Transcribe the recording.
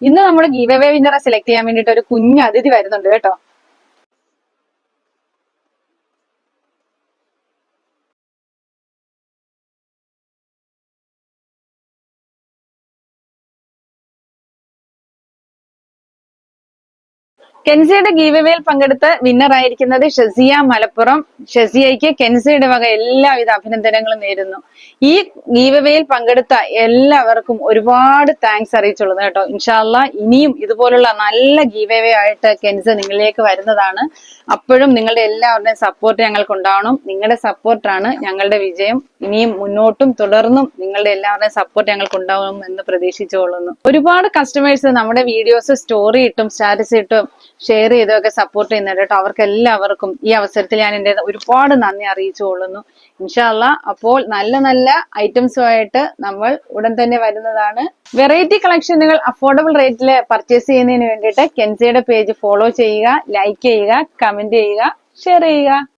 ഇന്ന് നമ്മൾ give away വിന്നറെ select ചെയ്യാൻ വേണ്ടിട്ട് ഒരു കുഞ്ഞ് അതിഥി വരുന്നുണ്ട് കേട്ടോ. കെൻസിയുടെ ഗീവ് അവേയിൽ പങ്കെടുത്ത് വിന്നർ ആയിരിക്കുന്നത് ഷസിയ മലപ്പുറം. ഷസിയയ്ക്ക് കെൻസിയുടെ വക എല്ലാവിധ അഭിനന്ദനങ്ങളും നേരുന്നു. ഈ ഗീവ് അവേയിൽ പങ്കെടുത്ത എല്ലാവർക്കും ഒരുപാട് താങ്ക്സ് അറിയിച്ചുള്ളത് കേട്ടോ. ഇൻഷാ അല്ലാഹ് ഇനിയും ഇതുപോലുള്ള നല്ല ഗീവ് അവേ ആയിട്ട് കെൻസി നിങ്ങളിലേക്ക് വരുന്നതാണ്. അപ്പോഴും നിങ്ങളുടെ എല്ലാവരുടെയും സപ്പോർട്ട് ഞങ്ങൾക്ക് ഉണ്ടാവണം. നിങ്ങളുടെ സപ്പോർട്ടാണ് ഞങ്ങളുടെ വിജയം. ഇനിയും മുന്നോട്ടും തുടർന്നും നിങ്ങളുടെ എല്ലാവരുടെയും സപ്പോർട്ട് ഞങ്ങൾക്ക് ഉണ്ടാവും എന്ന് പ്രതീക്ഷിച്ചുകൊള്ളുന്നു. ഒരുപാട് കസ്റ്റമേഴ്സ് നമ്മുടെ വീഡിയോസ് സ്റ്റോറി ഇട്ടും സ്റ്റാറ്റസ് ഇട്ടും ഷെയർ ചെയ്തൊക്കെ സപ്പോർട്ട് ചെയ്യുന്നുണ്ട് കേട്ടോ. അവർക്ക് എല്ലാവർക്കും ഈ അവസരത്തിൽ ഞാൻ എന്റെ ഒരുപാട് നന്ദി അറിയിച്ചുകൊള്ളുന്നു. ഇൻഷാ അല്ലാഹ് അപ്പോൾ നല്ല നല്ല ഐറ്റംസുമായിട്ട് നമ്മൾ ഉടൻ തന്നെ വരുന്നതാണ്. വെറൈറ്റി കളക്ഷനുകൾ അഫോർഡബിൾ റേറ്റിൽ പർച്ചേസ് ചെയ്യുന്നതിന് വേണ്ടിയിട്ട് കെൻസിയുടെ പേജ് ഫോളോ ചെയ്യുക, ലൈക്ക് ചെയ്യുക, കമന്റ് ചെയ്യുക, ഷെയർ ചെയ്യുക.